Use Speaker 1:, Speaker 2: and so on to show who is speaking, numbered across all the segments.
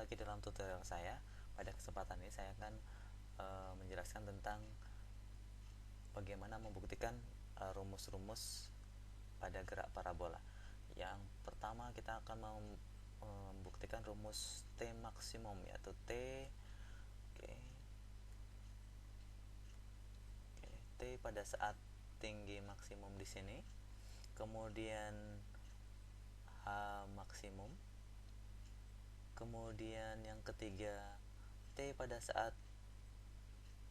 Speaker 1: lagi dalam tutorial saya. Pada kesempatan ini saya akan menjelaskan tentang bagaimana membuktikan rumus-rumus pada gerak parabola. Yang pertama kita akan membuktikan rumus T maksimum, yaitu T T pada saat tinggi maksimum di sini, kemudian H maksimum, kemudian yang ketiga T pada saat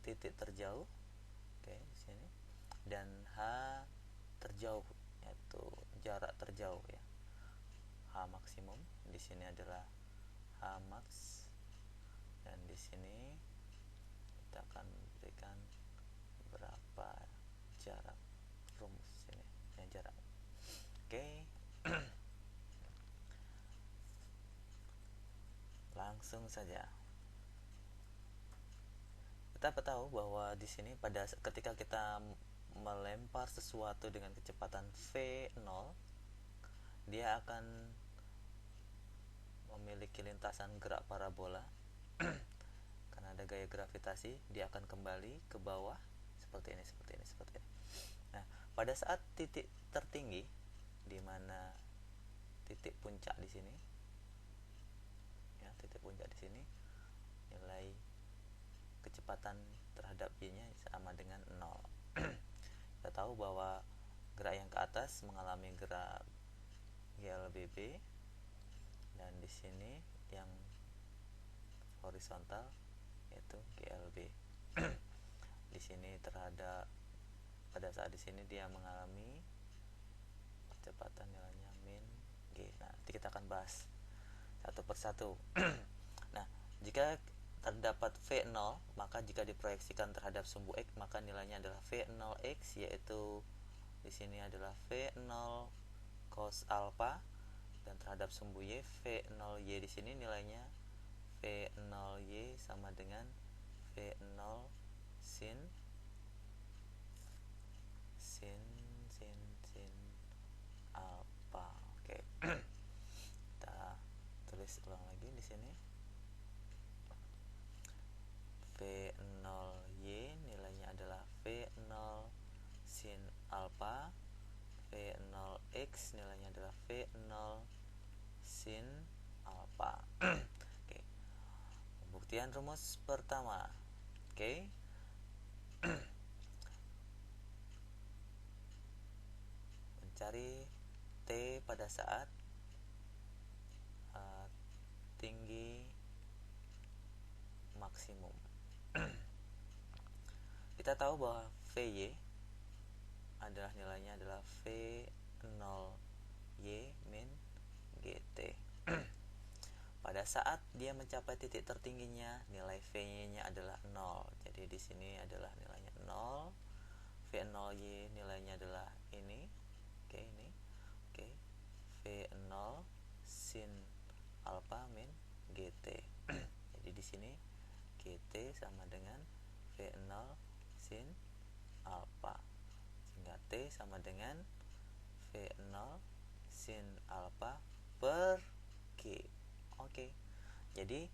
Speaker 1: titik terjauh, di sini, dan H terjauh, yaitu jarak terjauh ya. H maksimum di sini adalah H max, dan di sini kita akan berikan berapa jarak rumus ini, jarak. Langsung saja. Kita tahu bahwa di sini ketika kita melempar sesuatu dengan kecepatan v0, dia akan memiliki lintasan gerak parabola. Karena ada gaya gravitasi, dia akan kembali ke bawah seperti ini. Nah, pada saat titik tertinggi, di mana titik puncak di sini, nilai kecepatan terhadap y-nya sama dengan 0. Kita tahu bahwa gerak yang ke atas mengalami gerak GLBB, dan di sini yang horizontal yaitu GLB. Di sini pada saat di sini dia mengalami kecepatan nilainya min g. Nah, nanti kita akan bahas satu persatu. Nah, jika terdapat V0, maka jika diproyeksikan terhadap sumbu X, maka nilainya adalah V0X, yaitu di sini adalah V0 cos alpha, dan terhadap sumbu Y, V0Y di sini nilainya V0Y sama dengan V0 sin alpha. Oke. Kita tulis ulang lagi di sini. V0Y nilainya adalah V0 sin alpha, V0X nilainya adalah V0 sin alpha. Oke. Pembuktian rumus pertama. Oke. Mencari T pada saat tinggi maksimum. Kita tahu bahwa Vy nilainya adalah V0Y min GT. Pada saat dia mencapai titik tertingginya, nilai V-nya adalah 0. Jadi di sini adalah nilainya 0. V0Y nilainya adalah ini. V0 sin alpha min GT. Jadi di sini GT sama dengan V0 sin alpha, sehingga T sama dengan V0 sin alpha per G. Oke. Jadi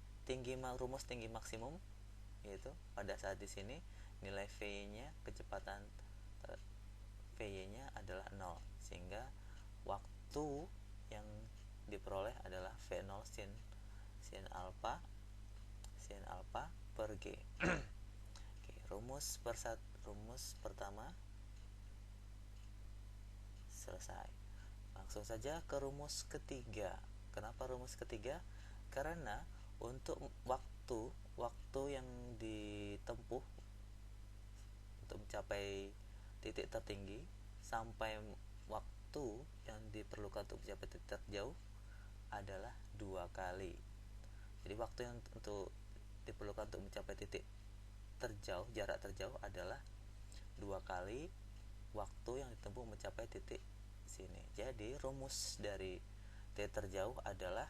Speaker 1: rumus tinggi maksimum yaitu pada saat di sini nilai V-nya, kecepatan V-nya adalah 0, sehingga waktu yang diperoleh adalah V0 sin alpha per G. Oke, rumus pertama selesai. Langsung saja ke rumus ketiga. Kenapa rumus ketiga? Karena untuk waktu yang ditempuh untuk mencapai titik tertinggi sampai waktu yang diperlukan untuk mencapai titik terjauh adalah 2 kali. Jadi waktu yang diperlukan untuk mencapai titik jarak terjauh adalah 2 kali waktu yang ditempuh mencapai titik sini. Jadi rumus dari T terjauh adalah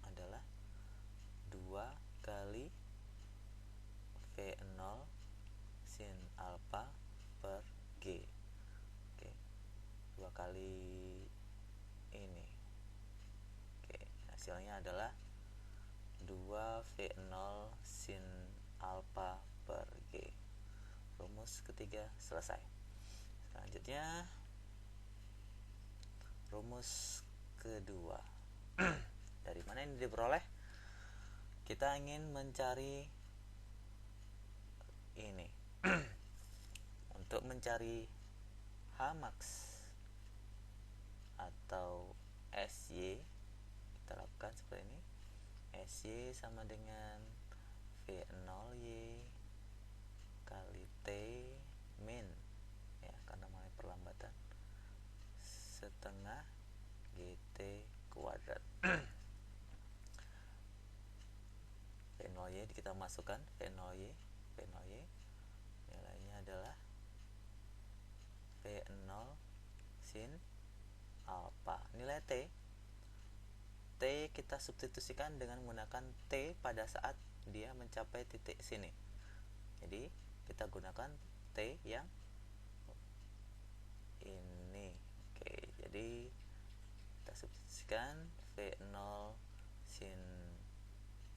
Speaker 1: adalah 2 kali V0 sin alpha per G. 2 kali Hasilnya adalah 2V0 sin alfa per G. Rumus ketiga selesai. Selanjutnya rumus kedua. Dari mana ini diperoleh? Kita ingin mencari ini. Untuk mencari Hmax atau SY, kita lakukan seperti ini. SY sama dengan V0Y kali T min, ya, karena mulai perlambatan, setengah GT kuadrat. V0Y kita masukkan, V0Y nilainya adalah V0 sin alfa. Nilai T kita substitusikan dengan menggunakan T pada saat dia mencapai titik sini. Jadi kita gunakan T yang ini. Oke, jadi kita substitusikan V0 sin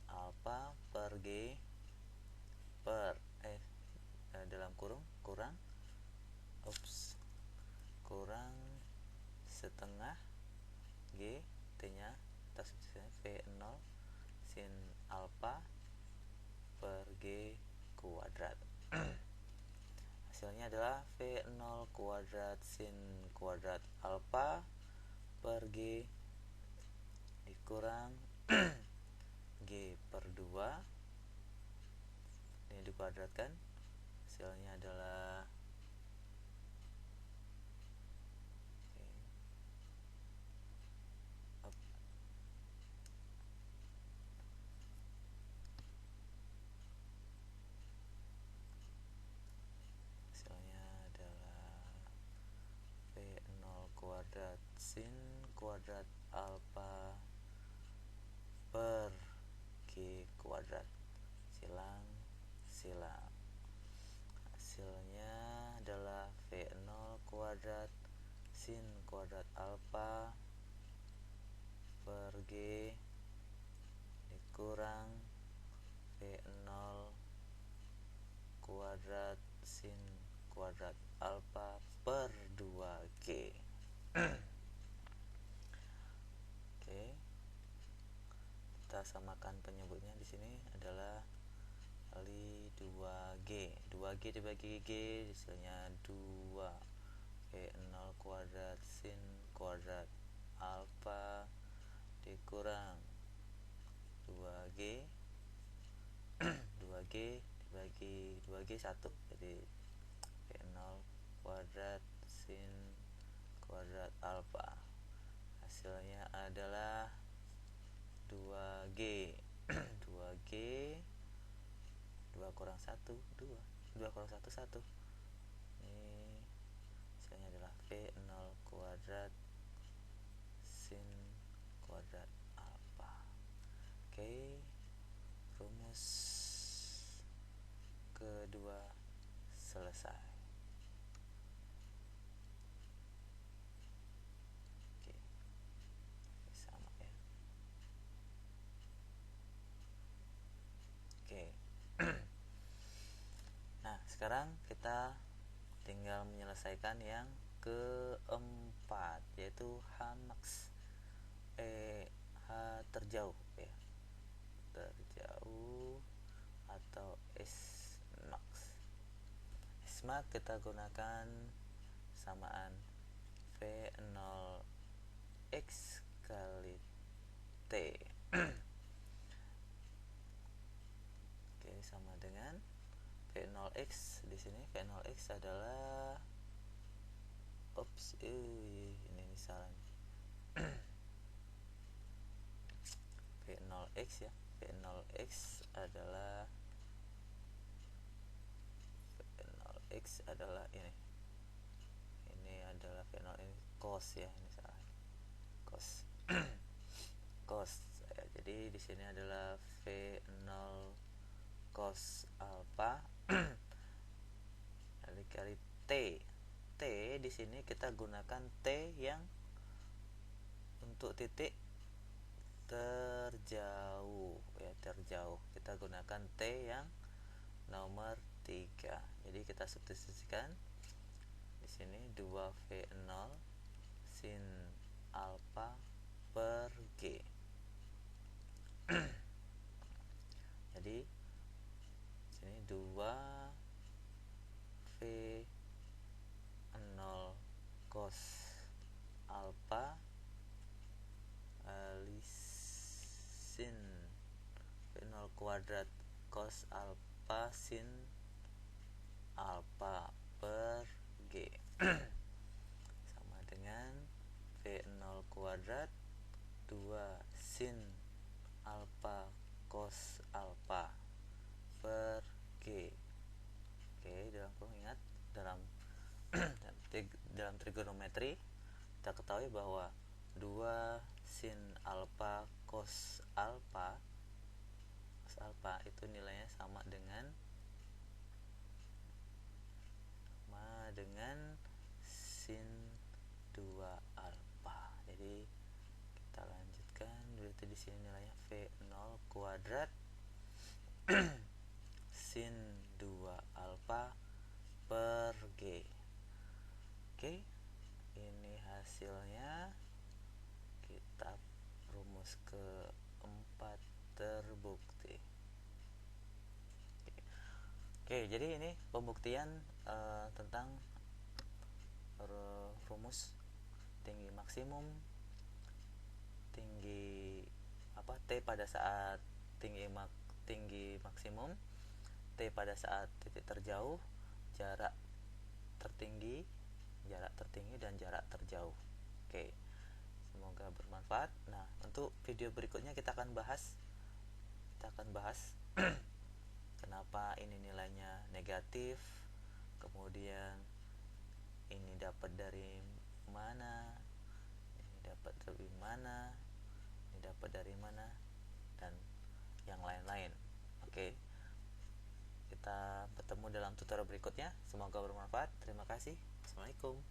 Speaker 1: alfa per G per dalam kurung kurang setengah G, T nya kita substitusikan V0 sin alfa per G kuadrat. Hasilnya adalah V0 kuadrat sin kuadrat alfa per G dikurang G per 2. Ini dikuadratkan. Hasilnya adalah V0 kuadrat sin kuadrat alfa per G kuadrat. Silang. Hasilnya adalah V0 kuadrat sin kuadrat alfa per G dikurang V0 kuadrat sin kuadrat alfa per 2G. Oke. Kita samakan penyebutnya di sini adalah kali 2G. 2G dibagi G hasilnya 2 V0 kuadrat sin kuadrat alfa dikurang 2G 2G dibagi 2G 1, jadi V0 kuadrat sin kuadrat alfa. Hasilnya adalah 2G 2G 2 kurang 1 2 2 kurang 1 1. Ini hasilnya adalah V0 kuadrat sin kuadrat alfa. Oke, rumus kedua selesai. Oke, sama ya. Oke. Nah, sekarang kita tinggal menyelesaikan yang keempat, yaitu Hmax H terjauh, ya, terjauh atau Smax. Smax kita gunakan samaan V0x kali T. Oke, sama dengan V0x. Di sini V0x adalah ini salah. V0x ya. V0x adalah ini. Ini adalah V0 ini cos ya, ini salah. Cos. Cos. Jadi di sini adalah V0 cos alfa kali T. T di sini kita gunakan T yang untuk titik terjauh ya, terjauh. Kita gunakan T yang nomor 3. Jadi kita substitusikan di sini 2V0 sin alfa per G. Jadi sini 2V0 cos alfa sin V0 kuadrat cos alfa sin alfa per G sama dengan V0 kuadrat 2 sin alfa cos alfa per G. Oke, dalam ingat dalam dalam trigonometri kita ketahui bahwa 2 sin alfa cos alfa itu nilainya sama dengan sin 2 alfa. Jadi kita lanjutkan, berarti di sini nilainya V0 kuadrat sin 2 alfa per G. Oke, ini hasilnya. Kita rumus keempat terbukti. Oke, jadi ini pembuktian tentang rumus tinggi maksimum, tinggi T pada saat tinggi maksimum, T pada saat titik terjauh, jarak tertinggi, dan jarak terjauh. Oke, semoga bermanfaat. Nah, untuk video berikutnya kita akan bahas kenapa ini nilainya negatif, kemudian ini dapat dari mana, ini dapat dari mana, ini dapat dari mana, dan yang lain-lain. Oke, kita bertemu dalam tutorial berikutnya. Semoga bermanfaat. Terima kasih. Assalamualaikum.